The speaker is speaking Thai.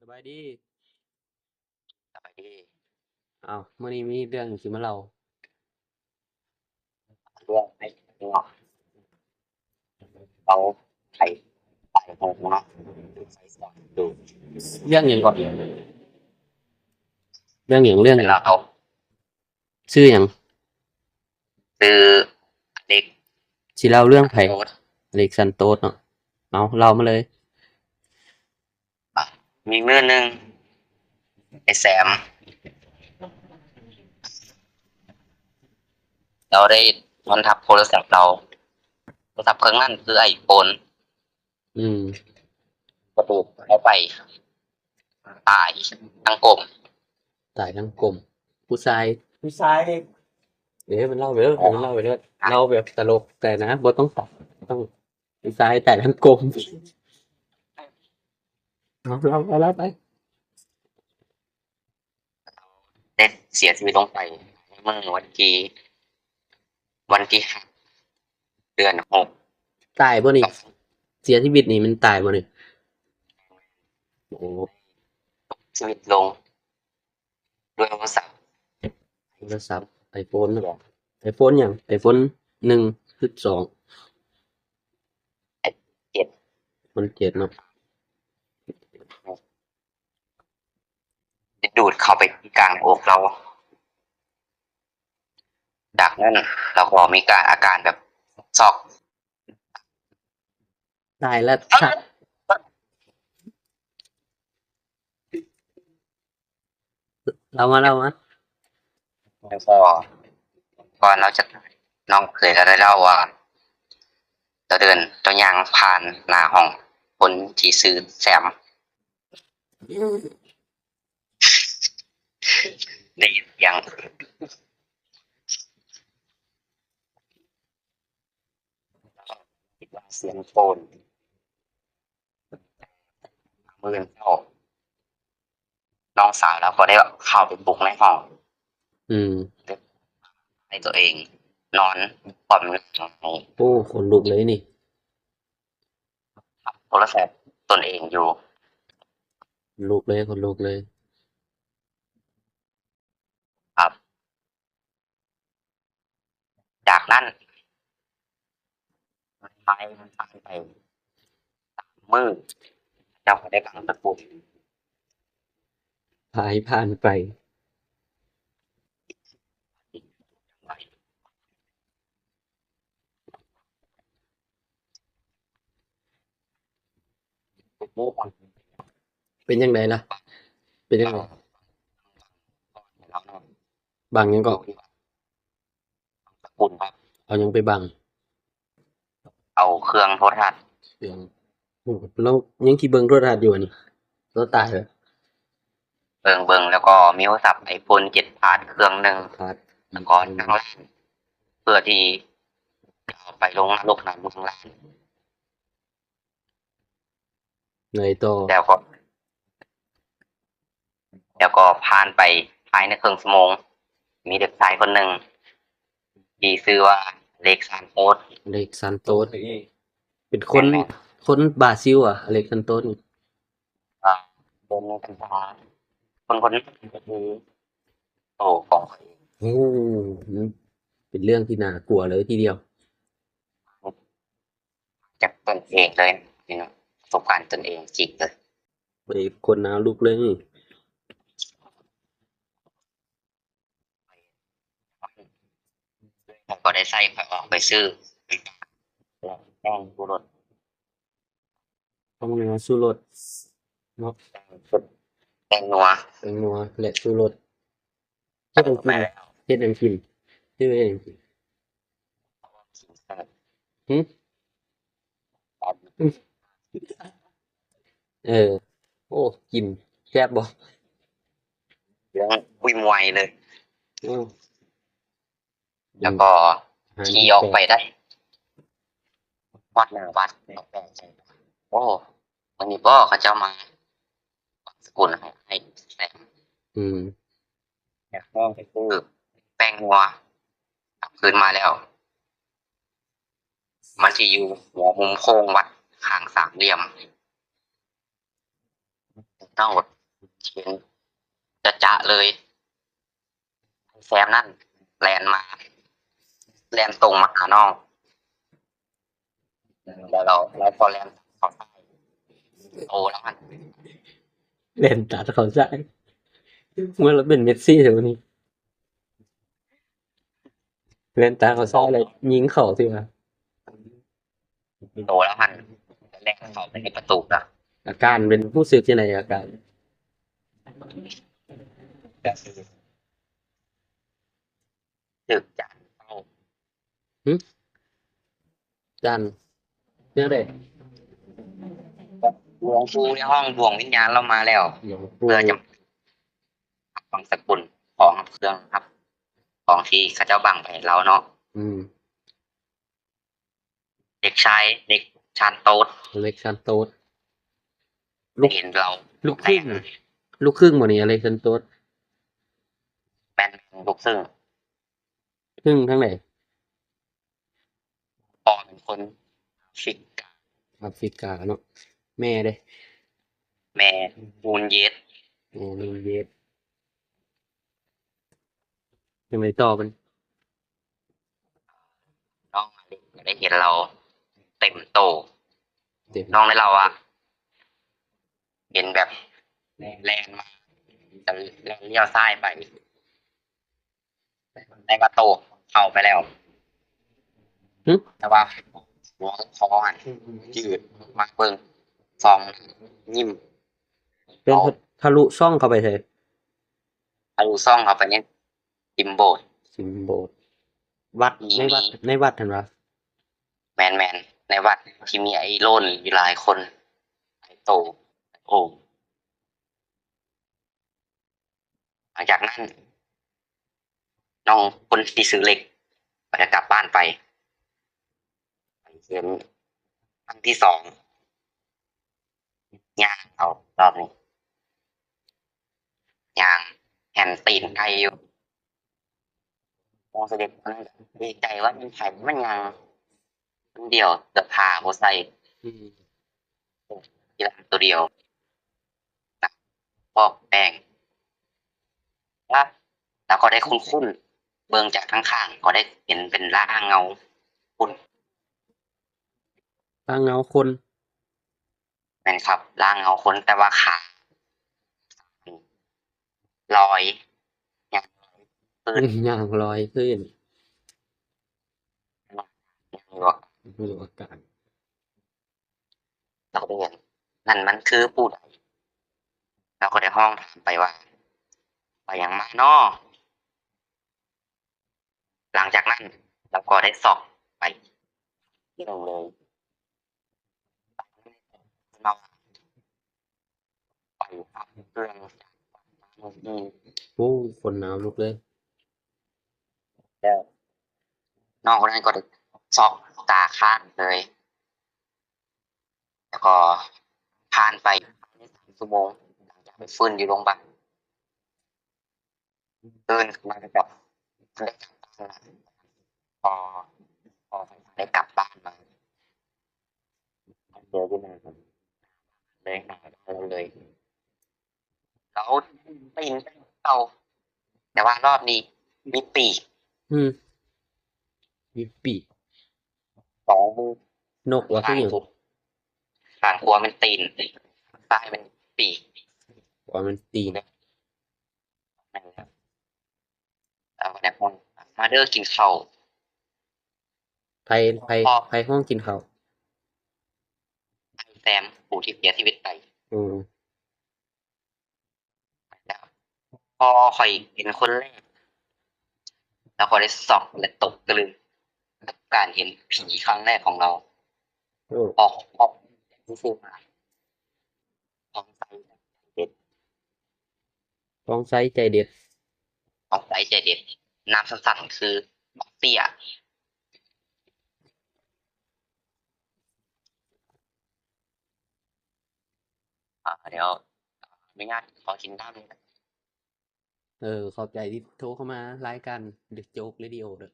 สบายดีสบายดีอ้าวมื้อนี้มีเรื่องสิมาเล่าเรื่องไอ้เนาะเขาไข่ไข่หงเนาะใส่สอนดูเรื่องหยังก่อนเรื่องหยังเรื่องหยังเวลาเขาชื่อหยังซื้อเด็กสิเล่าเรื่องไผโต๊ดอเล็กซานโตสเนาะเอาเล่ามาเลยอ่ะมีมื้อหนึงไอ้แซมเราได้มันทับโทรศัพท์เราโทรศัพท์เครื่องนั้นคือไอโฟนอืมประตูเอาไปตายทั้งกลมตายทั้งกลมผู้ชายผู้ชายมันเล่าไปเด้อมันเล่าไปเด้อเล่าแบบตลกแต่นะบ่ต้องตัดต้องผู้ชายตายทั้งกลมเอาไปได้เสียชีวิตลงไปเมื่อวันที่5เดือน6ตายบ่นี่เสียชีวิตนี่มันตายบ่นี่โอ้ชีวิตลงด้วยโทรศัพท์โทรศัพท์ iPhone เนาะ iPhone หยัง iPhone 1.2 ไอ้เจ็ด iPhone 7เนาะดูดเข้าไปที่กลางอกเรา จากนั้นเราก็มีอาการแบบช็อกตายแล้วเล่ามาแล้วก็ก่อนเราจะน้องเคยได้เล่าว่าเราเดินตัวยางผ่านหน้าห้องคนที่ซื้อแซมได้ยินเสียงคิดว่าเสียงโฟนมือเข้าน้องสาวเราก็ได้เข้าไปบุกในห้องอืม ในตัวเองนอนความนึกในโอ้ขนลุกเลยนี่โทรศัพท์ตนเองอยู่ขนลุกเลยครับจากนั้นมันไปมือเราก็ได้กางตะกรุด ผ่านไปเป็นยังไงล่ะเป็นยังไงบังยังก็คุณครับเอายังไปบังเอาเครื่องโทรทัศน์เสียงโอ้แล้วยังขี่เบิ่งโทรทัศน์อยู่อันนี้ตัวตายเหรอเบิ่งแล้วก็มีโทรศัพท์ไอโฟน7พาร์ทเครื่องหนึ่งขาดแล้วก็นั่งเล่นเพื่อที่จะเอาไปลงนรกน้ำเมืองล้านไงต่อแล้วก็ผ่านไปภายในครึ่งชั่วโมงมีเด็กชายคนหนึ่งที่ชื่อว่าเล็กซานโตสอเล็กซานโตสเป็นคนบราซิลอ่ะอเล็กซานโตสนี่อ่าเป็นกัญชาคนนี้ก็คือโตของโอ้อืมเป็นเรื่องที่น่ากลัวเลยทีเดียวจากตนเองเลยนี่เนาะประสบการณ์ตนเองจริงเลย ไปคนหนาวลุกเลยนี่ผมก็ได้ใส่ข่อยออกไปซื้อแป้งชูรสต้องนัวสู้รสเนาะแป้งนัวแตงนัวและสู้รสเฮ็ดจั่งไปกินแล้วเฮ็ดจั่งกินชื่อเฮ็ดจั่งกินหึเออโอ้กินแซ่บบ่เรื่องวุ้ยมวยเลยอ้าวแล้วก็อาหารขี่ที่แปลกออกไปได้วัดหนึ่งวัดแปลกใจโอ้วันนี้บ่เขาเจ้ามาสกุลให้แซมอืมอยากลองไปซื้อแป้งนัวกลับคืนมาแล้ว มันที่อยู่หัวมุมโค้งวัดข้างสามเหลี่ยมทั้งหมด เห็นจะเลยแซมนั่นแลนมาแลนตรงมาหาน้องแล้วเราพอแลนเขาใต้โอ้แล้วมัน เล่นตัดเขาใช่เมื่อเราเป็นเมสซี่เดี๋ยวนี้เล่นตัดเขาใช่เลยยิงเขาสิวะ โตแล้วมันแลนเขาไปในประตูแล้ว อาการเป็นผู้สึกยังไงอาการ ก็คือตึกจานเข้า จันเรื่องอะไร หลวงปู่ในห้องดวงวิญญาณเรามาแล้ว หลวงปู่ เพื่อจะฟังสกุลของเครื่องครับ ของที่เข้าเจ้าบังไปเราเนาะ อืม เด็กชายเด็กชานโต๊ด อเล็กซานโตส ลูก เห็นเรา ลูกครึ่งลูกครึ่งหมดนี่อเล็กซานโตส แมนลูกซึ่ง ครึ่งทั้งไหน พ่อเป็นคนฟิกกา แอฟริกาเนาะแม่เด้ แม่มูนเยส แม่นิวเยสยังไม่ต่อมัน น้องมาเด็กก็ได้เห็นเราเต็มโต เต็ม น้องในเราอะเห็นแบบแลนมาจะแลนเลี้ยวซ้ายไปในประตูเข้าไปแล้ว หึ แต่ว่าหัวคอหันยืดมากเบิ่งฟองยิ้ม เป็นทะลุช่องเข้าไปเลย อายุซ่องเข้าไปเนี่ยติมโบด สิมโบสถ์วัด มี ในวัดเห็นปะ แมนในวัดที่มีไอ้โล่นอยู่หลายคนไอ้โตโอ้หลังจากนั้นน้องคนที่ซื้อเหล็กก็จะกลับบ้านไปเห็นครั้งที่สองย่างเอารอบนี้ย่างแฮนตีนไก่อยู่มองเสด็จคนนั้นดีใจว่ามันไข่มันยังคนเดียวเกือบพาโบใส่ อืม ทีละตัวเดียวนะพอกแป้งแล้วก็ได้คุ้นๆเบิ่งจากข้างๆก็ได้เห็นเป็นร่างเงาคุณ ทางเงาคน แม่นครับร่างเงาคนแต่ว่าขาลอยอย่างปืน ย่างลอยขึ้น อย่างหลวก ไม่รู้อาการ เราก็ได้เห็นนั่นมันคือผู้ใดเราก็ได้ห้องถามไปว่าไปยังมาเนาะหลังจากนั้นเราก็ได้สอบไปที่โรงเลยเราไปทำเครื่องอืม โอ้คนหนาวลุกเลย แล้วน้องคนนั้นก็ได้สอบตาข้างเลย แล้วก็ผ่านไป3 ชั่วโมงหลังจากไปฟื้นอยู่โรงพยาบาลตื่นขึ้นมาก็แบบได้กลับบ้านมาพอได้กลับบ้านมาเจอที่นั่นเลยหนาบ้านเลยแล้วได้ยินเต่าแต่ว่ารอบนี้มีปีก อืมมีปีก 2 มือน กว่า ข้า ขึ้นอย่าง ถูกข้างขวาเป็นตีนซ้ายเป็นปีก ว่ามันตีน นั่นแหละแล้วก็ได้คนมาเด้อกินข้าว ไผห้องกินข้าว แซมผู้ที่เสียชีวิตไป อืม แล้วพอค่อยเป็นคนแรกแล้วก็ได้ส่องและตกตะลึงกับการเห็นผีครั้งแรกของเรา โอ้ พอที่ซื้อมาของใส่เด็ด ท้องไซส์ใจเด็ด ของใส่ใจเด็ดนามสั้นๆคือบอกเตี้ยเดี๋ยวอนุญาตขอกินน้ำหนึ่ง ขอบใจที่โทรเข้ามารายการ The Joke Radio เด้อ